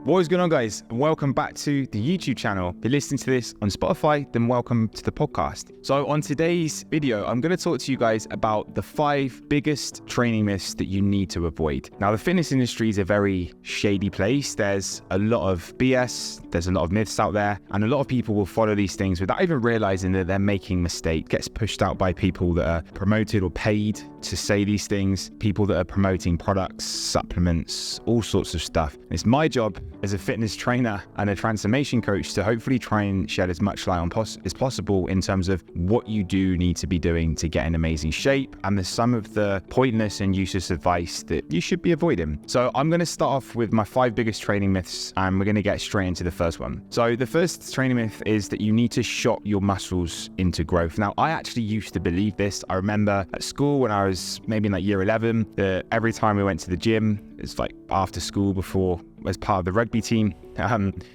What is going on, guys? And welcome back to the YouTube channel. If you're listening to this on Spotify, then welcome to the podcast. So on today's video, I'm going to talk to you guys about the 5 biggest training myths that you need to avoid. Now, the fitness industry is a very shady place. There's a lot of BS, there's a lot of myths out there, and a lot of people will follow these things without even realizing that they're making mistakes. It gets pushed out by people that are promoted or paid to say these things, people that are promoting products, supplements, all sorts of stuff. And it's my job as a fitness trainer and a transformation coach to hopefully try and shed as much light on as possible in terms of what you do need to be doing to get in amazing shape and some of the pointless and useless advice that you should be avoiding. So I'm going to start off with my 5 biggest training myths, and we're going to get straight into the first one. So the first training myth is that you need to shock your muscles into growth. Now, I actually used to believe this. I remember at school when I was maybe in like year 11, that every time we went to the gym, it's like after school before as part of the rugby team,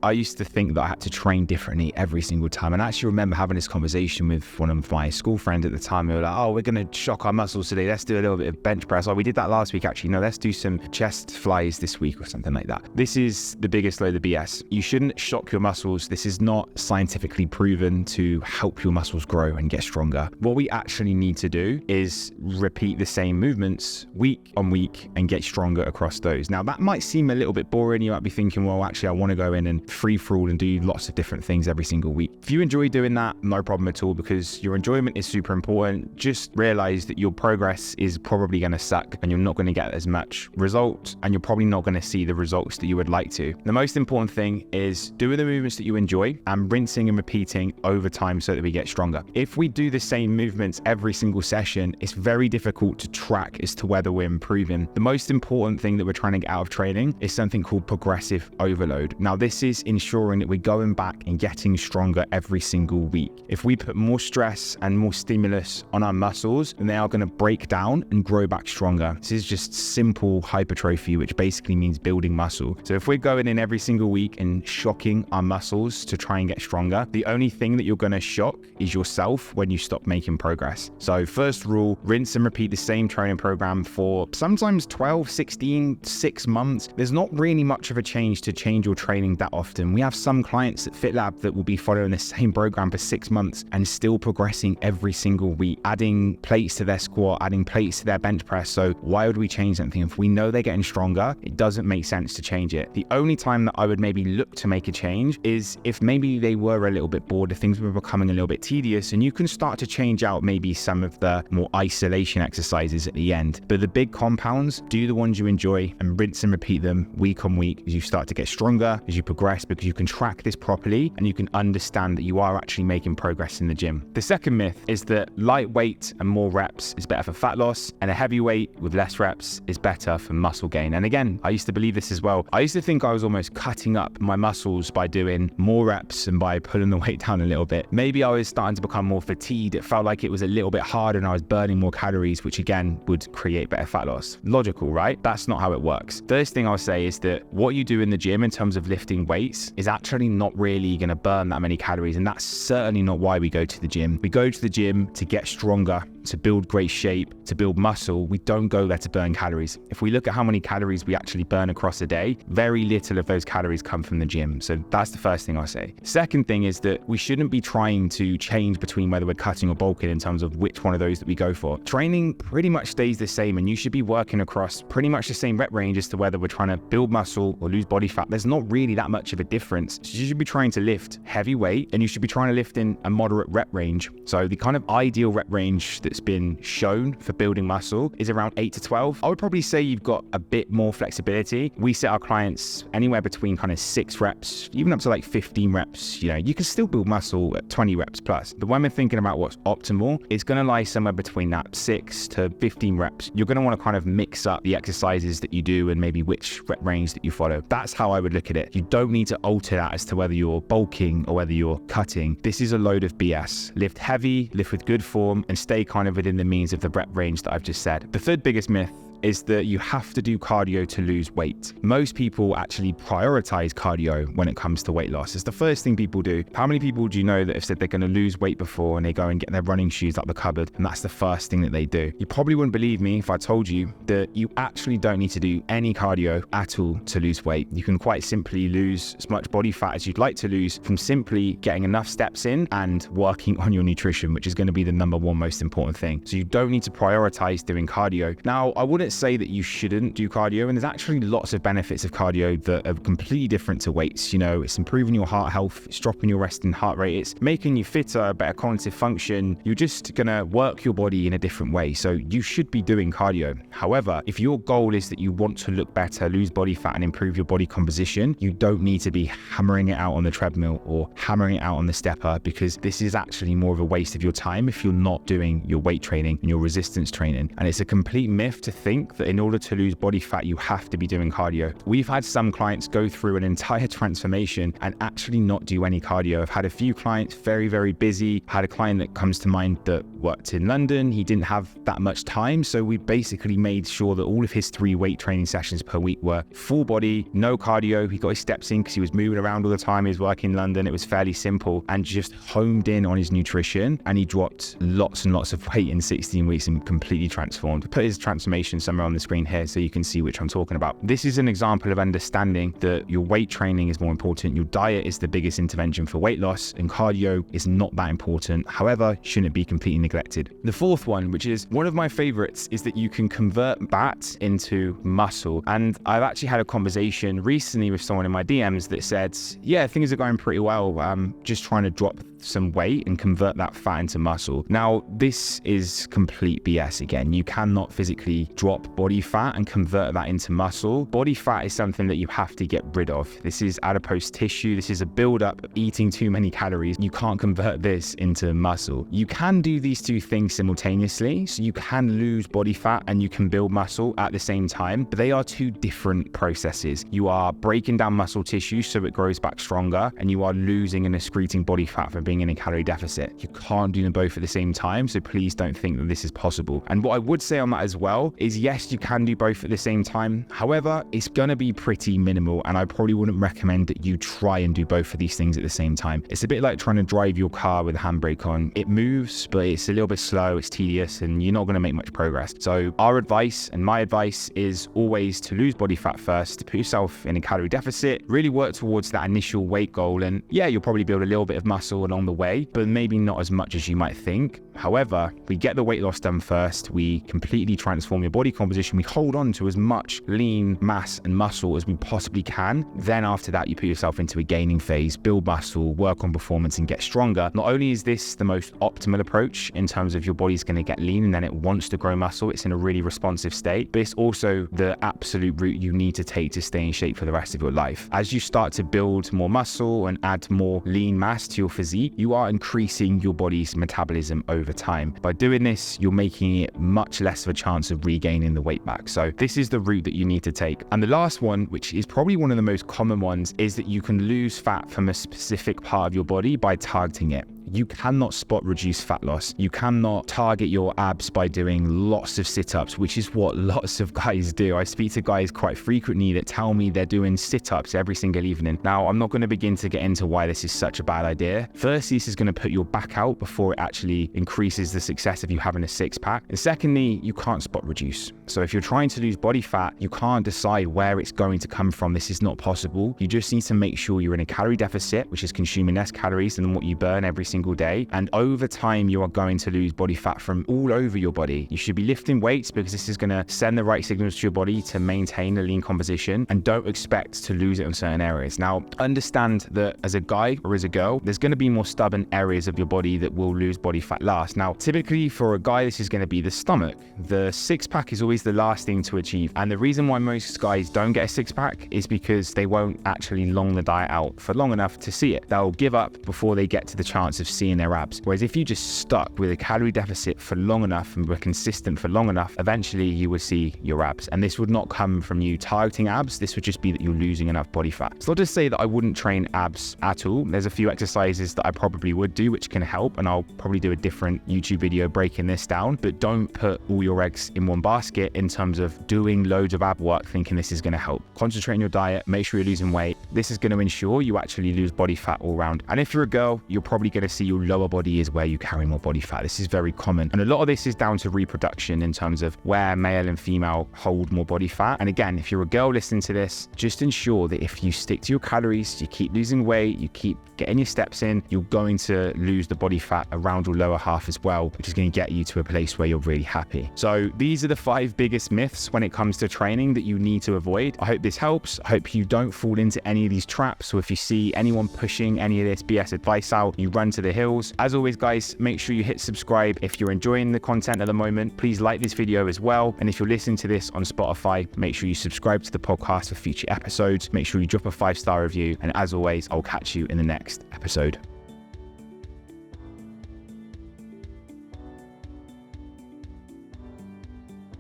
I used to think that I had to train differently every single time. And I actually remember having this conversation with one of my school friends at the time. We were like, oh, we're going to shock our muscles today. Let's do a little bit of bench press. Oh, we did that last week, actually. No, let's do some chest flies this week or something like that. This is the biggest load of BS. You shouldn't shock your muscles. This is not scientifically proven to help your muscles grow and get stronger. What we actually need to do is repeat the same movements week on week and get stronger across those. Now, that might seem a little bit boring. You might be thinking, well, actually, I want to go in and free for all and do lots of different things every single week. If you enjoy doing that, no problem at all, because your enjoyment is super important. Just realize that your progress is probably going to suck and you're not going to get as much result, and you're probably not going to see the results that you would like to. The most important thing is doing the movements that you enjoy and rinsing and repeating over time so that we get stronger. If we do the same movements every single session, it's very difficult to track as to whether we're improving. The most important thing that we're trying to get out of training is something called progressive overload. Now, this is ensuring that we're going back and getting stronger every single week. If we put more stress and more stimulus on our muscles, then they are going to break down and grow back stronger. This is just simple hypertrophy, which basically means building muscle. So if we're going in every single week and shocking our muscles to try and get stronger, the only thing that you're going to shock is yourself when you stop making progress. So first rule, rinse and repeat the same training program for sometimes 12, 16, 6 months. There's not really much of a change to change your training that often. We have some clients at FitLab that will be following the same program for 6 months and still progressing every single week, adding plates to their squat, adding plates to their bench press. So why would we change something? If we know they're getting stronger, it doesn't make sense to change it. The only time that I would maybe look to make a change is if maybe they were a little bit bored, if things were becoming a little bit tedious, and you can start to change out maybe some of the more isolation exercises at the end. But the big compounds, do the ones you enjoy and rinse and repeat them week on week as you start to get stronger, as you progress, because you can track this properly and you can understand that you are actually making progress in the gym. The second myth is that lightweight and more reps is better for fat loss, and a heavyweight with less reps is better for muscle gain. And again, I used to believe this as well. I used to think I was almost cutting up my muscles by doing more reps and by pulling the weight down a little bit. Maybe I was starting to become more fatigued. It felt like it was a little bit harder and I was burning more calories, which again would create better fat loss. Logical, right? That's not how it works. First thing I'll say is that what you do in the gym in terms of lifting weights is actually not really going to burn that many calories, and that's certainly not why we go to the gym. We go to the gym to get stronger, to build great shape, to build muscle. We don't go there to burn calories. If we look at how many calories we actually burn across a day, very little of those calories come from the gym. So that's the first thing I'll say. Second thing is that we shouldn't be trying to change between whether we're cutting or bulking in terms of which one of those that we go for. Training pretty much stays the same, and you should be working across pretty much the same rep range as to whether we're trying to build muscle or lose body fat. There's not really that much of a difference. So you should be trying to lift heavy weight, and you should be trying to lift in a moderate rep range. So the kind of ideal rep range that's been shown for building muscle is around 8 to 12. I would probably say you've got a bit more flexibility. We set our clients anywhere between kind of 6 reps, even up to like 15 reps. You know, you can still build muscle at 20 reps plus. But when we're thinking about what's optimal, it's going to lie somewhere between that 6 to 15 reps. You're going to want to kind of mix up the exercises that you do and maybe which rep range that you follow. That's how I would look at it. You don't need to alter that as to whether you're bulking or whether you're cutting. This is a load of BS. Lift heavy, lift with good form, and stay kind of within the means of the rep range that I've just said. The third biggest myth is that you have to do cardio to lose weight. Most people actually prioritize cardio when it comes to weight loss. It's the first thing people do. How many people do you know that have said they're going to lose weight before and they go and get their running shoes out the cupboard and that's the first thing that they do? You probably wouldn't believe me if I told you that you actually don't need to do any cardio at all to lose weight. You can quite simply lose as much body fat as you'd like to lose from simply getting enough steps in and working on your nutrition, which is going to be the number one most important thing. So you don't need to prioritize doing cardio. Now, I wouldn't say that you shouldn't do cardio, and there's actually lots of benefits of cardio that are completely different to weights. You know, it's improving your heart health, it's dropping your resting heart rate, it's making you fitter, better cognitive function. You're just gonna work your body in a different way. So you should be doing cardio. However, if your goal is that you want to look better, lose body fat and improve your body composition, you don't need to be hammering it out on the treadmill or hammering it out on the stepper, because this is actually more of a waste of your time if you're not doing your weight training and your resistance training. And it's a complete myth to think that in order to lose body fat, you have to be doing cardio. We've had some clients go through an entire transformation and actually not do any cardio. I've had a few clients very, very busy. Had a client that comes to mind that worked in London. He didn't have that much time. So we basically made sure that all of his 3 weight training sessions per week were full body, no cardio. He got his steps in because he was moving around all the time. He was working in London. It was fairly simple, and just homed in on his nutrition. And he dropped lots and lots of weight in 16 weeks and completely transformed. Put his transformation somewhere on the screen here so you can see which I'm talking about. This is an example of understanding that your weight training is more important. Your diet is the biggest intervention for weight loss, and cardio is not that important. However, shouldn't be completely neglected. The fourth one, which is one of my favorites, is that you can convert fat into muscle. And I've actually had a conversation recently with someone in my DMs that said, yeah, things are going pretty well. I'm just trying to drop some weight and convert that fat into muscle. Now, this is complete BS again. You cannot physically drop body fat and convert that into muscle. Body fat is something that you have to get rid of. This is adipose tissue. This is a buildup of eating too many calories. You can't convert this into muscle. You can do these two things simultaneously. So you can lose body fat and you can build muscle at the same time, but they are two different processes. You are breaking down muscle tissue so it grows back stronger, and you are losing and excreting body fat from being in a calorie deficit. You can't do them both at the same time, so please don't think that this is possible. And what I would say on that as well is, yes, you can do both at the same time. However, it's going to be pretty minimal, and I probably wouldn't recommend that you try and do both of these things at the same time. It's a bit like trying to drive your car with a handbrake on. It moves, but it's a little bit slow, it's tedious, and you're not going to make much progress. So our advice and my advice is always to lose body fat first, to put yourself in a calorie deficit, really work towards that initial weight goal, and yeah, you'll probably build a little bit of muscle along the way, but maybe not as much as you might think. However, we get the weight loss done first, we completely transform your body composition, we hold on to as much lean mass and muscle as we possibly can. Then after that, you put yourself into a gaining phase, build muscle, work on performance and get stronger. Not only is this the most optimal approach in terms of your body's going to get lean and then it wants to grow muscle, it's in a really responsive state, but it's also the absolute route you need to take to stay in shape for the rest of your life. As you start to build more muscle and add more lean mass to your physique, you are increasing your body's metabolism over time. By doing this, you're making it much less of a chance of regaining the weight back. So this is the route that you need to take. And the last one, which is probably one of the most common ones, is that you can lose fat from a specific part of your body by targeting it. You cannot spot reduce fat loss. You cannot target your abs by doing lots of sit-ups, which is what lots of guys do. I speak to guys quite frequently that tell me they're doing sit-ups every single evening. Now, I'm not going to begin to get into why this is such a bad idea. Firstly, this is going to put your back out before it actually increases the success of you having a six-pack. And secondly, you can't spot reduce. So if you're trying to lose body fat, you can't decide where it's going to come from. This is not possible. You just need to make sure you're in a calorie deficit, which is consuming less calories than what you burn every single day. And over time, you are going to lose body fat from all over your body. You should be lifting weights because this is going to send the right signals to your body to maintain a lean composition, and don't expect to lose it in certain areas. Now, understand that as a guy or as a girl, there's going to be more stubborn areas of your body that will lose body fat last. Now, typically for a guy, this is going to be the stomach. The six-pack is always the last thing to achieve. And the reason why most guys don't get a six-pack is because they won't actually long the diet out for long enough to see it. They'll give up before they get to the chance of of seeing their abs. Whereas if you just stuck with a calorie deficit for long enough and were consistent for long enough, eventually you would see your abs. And this would not come from you targeting abs. This would just be that you're losing enough body fat. It's not to say that I wouldn't train abs at all. There's a few exercises that I probably would do which can help, and I'll probably do a different YouTube video breaking this down. But don't put all your eggs in one basket in terms of doing loads of ab work thinking this is going to help. Concentrate on your diet, make sure you're losing weight. This is going to ensure you actually lose body fat all around. And if you're a girl, you're probably going to see your lower body is where you carry more body fat. This is very common. And a lot of this is down to reproduction in terms of where male and female hold more body fat. And again, if you're a girl listening to this, just ensure that if you stick to your calories, you keep losing weight, you keep getting your steps in, you're going to lose the body fat around your lower half as well, which is going to get you to a place where you're really happy. So these are the 5 biggest myths when it comes to training that you need to avoid. I hope this helps. I hope you don't fall into any of these traps. So if you see anyone pushing any of this BS advice out, you run to the hills. As always, guys, make sure you hit subscribe if you're enjoying the content at the moment. Please like this video as well. And if you're listening to this on Spotify, make sure you subscribe to the podcast for future episodes. Make sure you drop a 5-star review. And as always, I'll catch you in the next episode.